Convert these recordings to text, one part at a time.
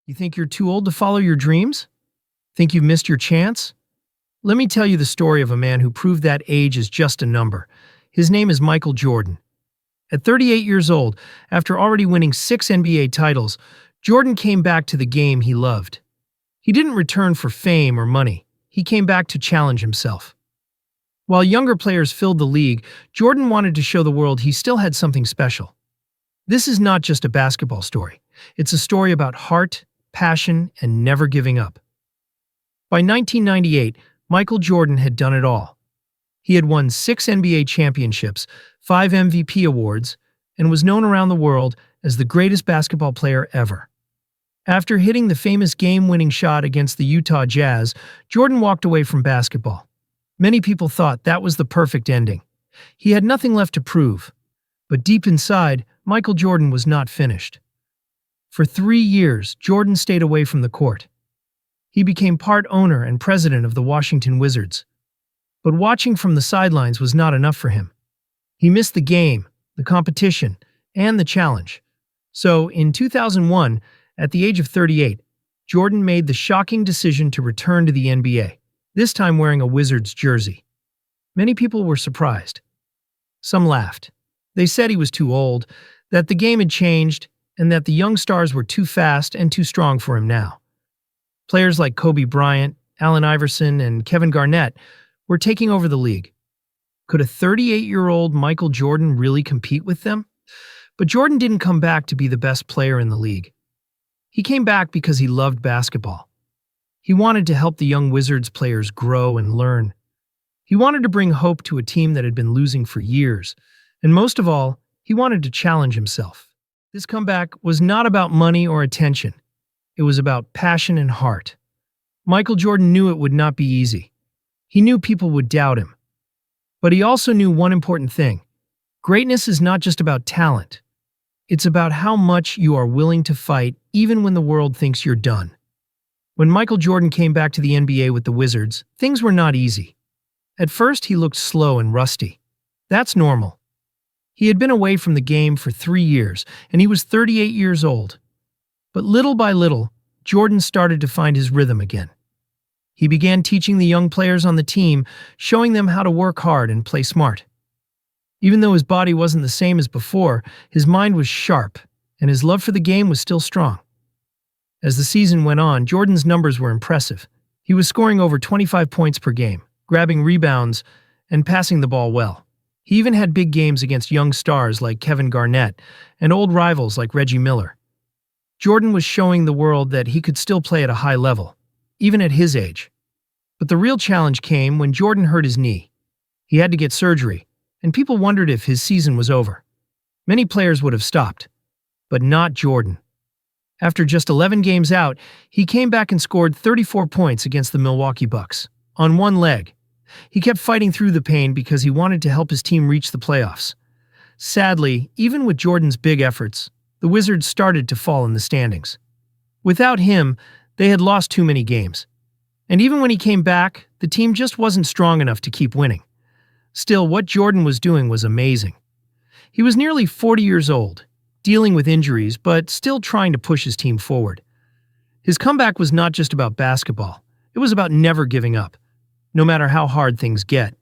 You think you're too old to follow your dreams? Think you've missed your chance? Let me tell you the story of a man who proved that age is just a number. His name is Michael Jordan. At 38 years old, after already winning 6 NBA titles, Jordan came back to the game he loved. He didn't return for fame or money. He came back to challenge himself. While younger players filled the league, Jordan wanted to show the world he still had something special. This is not just a basketball story. It's a story about heart, passion, and never giving up. By 1998, Michael Jordan had done it all. He had won 6 NBA championships, 5 MVP awards, and was known around the world as the greatest basketball player ever. After hitting the famous game-winning shot against the Utah Jazz, Jordan walked away from basketball. Many people thought that was the perfect ending. He had nothing left to prove. But deep inside, Michael Jordan was not finished. For 3 years, Jordan stayed away from the court. He became part owner and president of the Washington Wizards. But watching from the sidelines was not enough for him. He missed the game, the competition, and the challenge. So, in 2001, at the age of 38, Jordan made the shocking decision to return to the NBA, this time wearing a Wizards jersey. Many people were surprised. Some laughed. They said he was too old, that the game had changed, and that the young stars were too fast and too strong for him now. Players like Kobe Bryant, Allen Iverson, and Kevin Garnett were taking over the league. Could a 38-year-old Michael Jordan really compete with them? But Jordan didn't come back to be the best player in the league. He came back because he loved basketball. He wanted to help the young Wizards players grow and learn. He wanted to bring hope to a team that had been losing for years. And most of all, he wanted to challenge himself. This comeback was not about money or attention. It was about passion and heart. Michael Jordan knew it would not be easy. He knew people would doubt him. But he also knew one important thing. Greatness is not just about talent. It's about how much you are willing to fight even when the world thinks you're done. When Michael Jordan came back to the NBA with the Wizards, things were not easy. At first, he looked slow and rusty. That's normal. He had been away from the game for 3 years, and he was 38 years old. But little by little, Jordan started to find his rhythm again. He began teaching the young players on the team, showing them how to work hard and play smart. Even though his body wasn't the same as before, his mind was sharp, and his love for the game was still strong. As the season went on, Jordan's numbers were impressive. He was scoring over 25 points per game, grabbing rebounds, and passing the ball well. He even had big games against young stars like Kevin Garnett and old rivals like Reggie Miller. Jordan was showing the world that he could still play at a high level, even at his age. But the real challenge came when Jordan hurt his knee. He had to get surgery, and people wondered if his season was over. Many players would have stopped, but not Jordan. After just 11 games out, he came back and scored 34 points against the Milwaukee Bucks, on one leg. He kept fighting through the pain because he wanted to help his team reach the playoffs. Sadly, even with Jordan's big efforts, the Wizards started to fall in the standings. Without him, they had lost too many games. And even when he came back, the team just wasn't strong enough to keep winning. Still, what Jordan was doing was amazing. He was nearly 40 years old, dealing with injuries, but still trying to push his team forward. His comeback was not just about basketball. It was about never giving up, no matter how hard things get.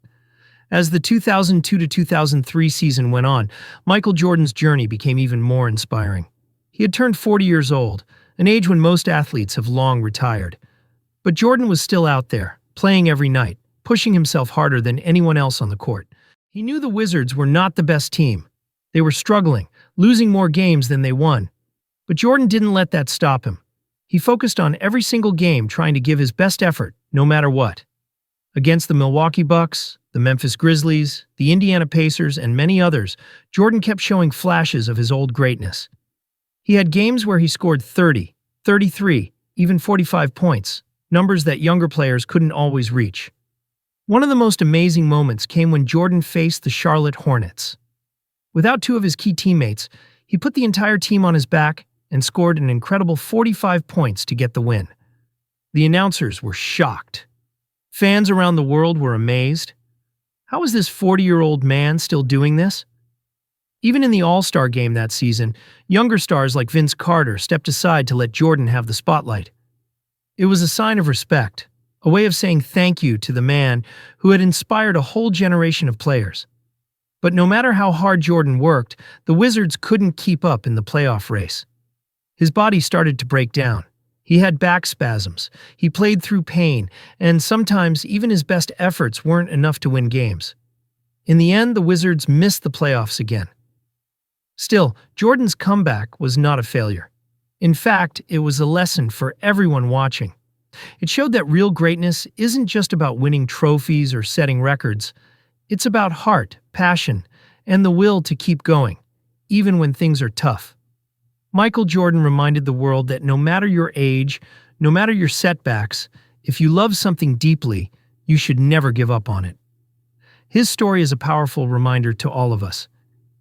As the 2002 to 2003 season went on, Michael Jordan's journey became even more inspiring. He had turned 40 years old, an age when most athletes have long retired. But Jordan was still out there, playing every night, pushing himself harder than anyone else on the court. He knew the Wizards were not the best team. They were struggling, losing more games than they won. But Jordan didn't let that stop him. He focused on every single game, trying to give his best effort, no matter what. Against the Milwaukee Bucks, the Memphis Grizzlies, the Indiana Pacers, and many others, Jordan kept showing flashes of his old greatness. He had games where he scored 30, 33, even 45 points, numbers that younger players couldn't always reach. One of the most amazing moments came when Jordan faced the Charlotte Hornets. Without 2 of his key teammates, he put the entire team on his back and scored an incredible 45 points to get the win. The announcers were shocked. Fans around the world were amazed. How is this 40-year-old man still doing this? Even in the All-Star game that season, younger stars like Vince Carter stepped aside to let Jordan have the spotlight. It was a sign of respect, a way of saying thank you to the man who had inspired a whole generation of players. But no matter how hard Jordan worked, the Wizards couldn't keep up in the playoff race. His body started to break down. He had back spasms, he played through pain, and sometimes even his best efforts weren't enough to win games. In the end, the Wizards missed the playoffs again. Still, Jordan's comeback was not a failure. In fact, it was a lesson for everyone watching. It showed that real greatness isn't just about winning trophies or setting records. It's about heart, passion, and the will to keep going, even when things are tough. Michael Jordan reminded the world that no matter your age, no matter your setbacks, if you love something deeply, you should never give up on it. His story is a powerful reminder to all of us.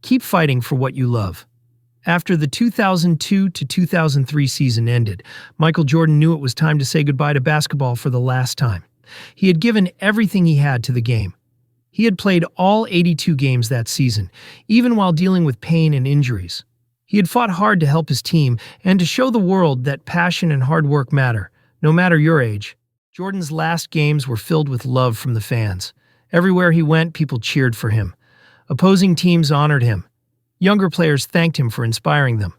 Keep fighting for what you love. After the 2002 to 2003 season ended, Michael Jordan knew it was time to say goodbye to basketball for the last time. He had given everything he had to the game. He had played all 82 games that season, even while dealing with pain and injuries. He had fought hard to help his team and to show the world that passion and hard work matter, no matter your age. Jordan's last games were filled with love from the fans. Everywhere he went, people cheered for him. Opposing teams honored him. Younger players thanked him for inspiring them.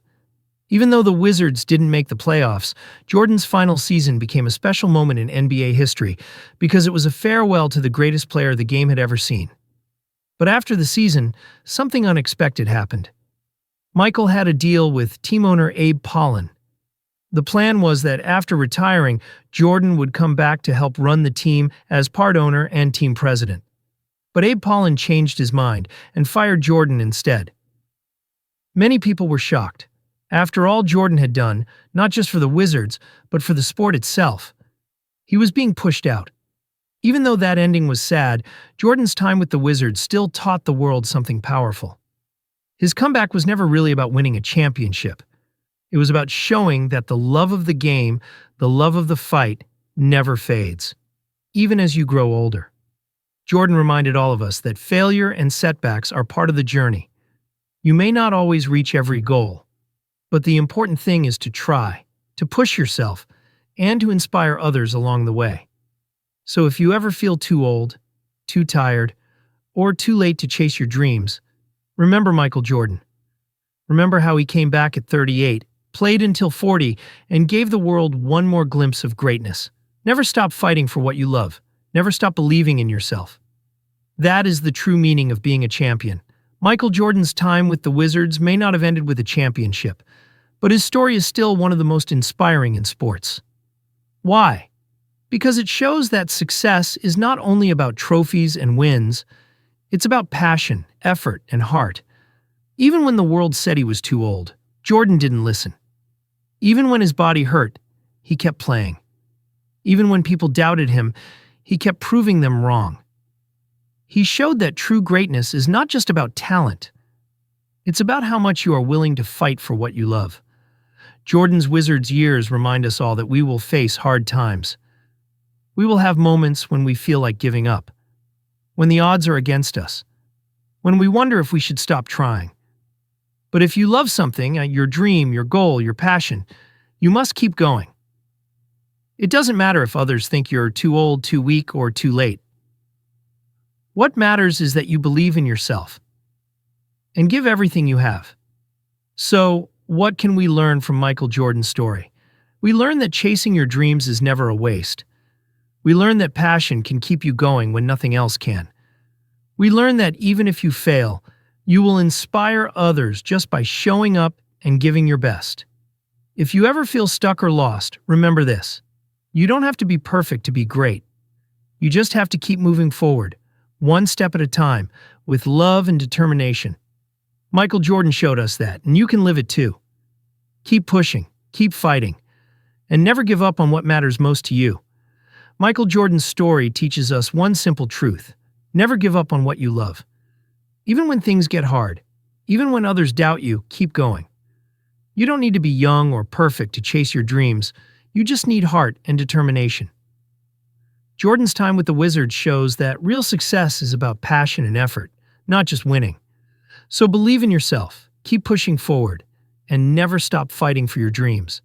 Even though the Wizards didn't make the playoffs, Jordan's final season became a special moment in NBA history because it was a farewell to the greatest player the game had ever seen. But after the season, something unexpected happened. Michael had a deal with team owner Abe Pollin. The plan was that after retiring, Jordan would come back to help run the team as part owner and team president. But Abe Pollin changed his mind and fired Jordan instead. Many people were shocked. After all Jordan had done, not just for the Wizards, but for the sport itself, he was being pushed out. Even though that ending was sad, Jordan's time with the Wizards still taught the world something powerful. His comeback was never really about winning a championship. It was about showing that the love of the game, the love of the fight, never fades, even as you grow older. Jordan reminded all of us that failure and setbacks are part of the journey. You may not always reach every goal, but the important thing is to try, to push yourself, and to inspire others along the way. So if you ever feel too old, too tired, or too late to chase your dreams, remember Michael Jordan. Remember how he came back at 38, played until 40, and gave the world one more glimpse of greatness. Never stop fighting for what you love. Never stop believing in yourself. That is the true meaning of being a champion. Michael Jordan's time with the Wizards may not have ended with a championship, but his story is still one of the most inspiring in sports. Why? Because it shows that success is not only about trophies and wins, it's about passion, effort, and heart. Even when the world said he was too old, Jordan didn't listen. Even when his body hurt, he kept playing. Even when people doubted him, he kept proving them wrong. He showed that true greatness is not just about talent. It's about how much you are willing to fight for what you love. Jordan's Wizards years remind us all that we will face hard times. We will have moments when we feel like giving up, when the odds are against us, when we wonder if we should stop trying. But if you love something, your dream, your goal, your passion, you must keep going. It doesn't matter if others think you're too old, too weak, or too late. What matters is that you believe in yourself and give everything you have. So, what can we learn from Michael Jordan's story? We learn that chasing your dreams is never a waste. We learn that passion can keep you going when nothing else can. We learn that even if you fail, you will inspire others just by showing up and giving your best. If you ever feel stuck or lost, remember this. You don't have to be perfect to be great. You just have to keep moving forward, one step at a time, with love and determination. Michael Jordan showed us that, and you can live it too. Keep pushing, keep fighting, and never give up on what matters most to you. Michael Jordan's story teaches us one simple truth. Never give up on what you love. Even when things get hard, even when others doubt you, keep going. You don't need to be young or perfect to chase your dreams. You just need heart and determination. Jordan's time with the Wizards shows that real success is about passion and effort, not just winning. So believe in yourself, keep pushing forward, and never stop fighting for your dreams.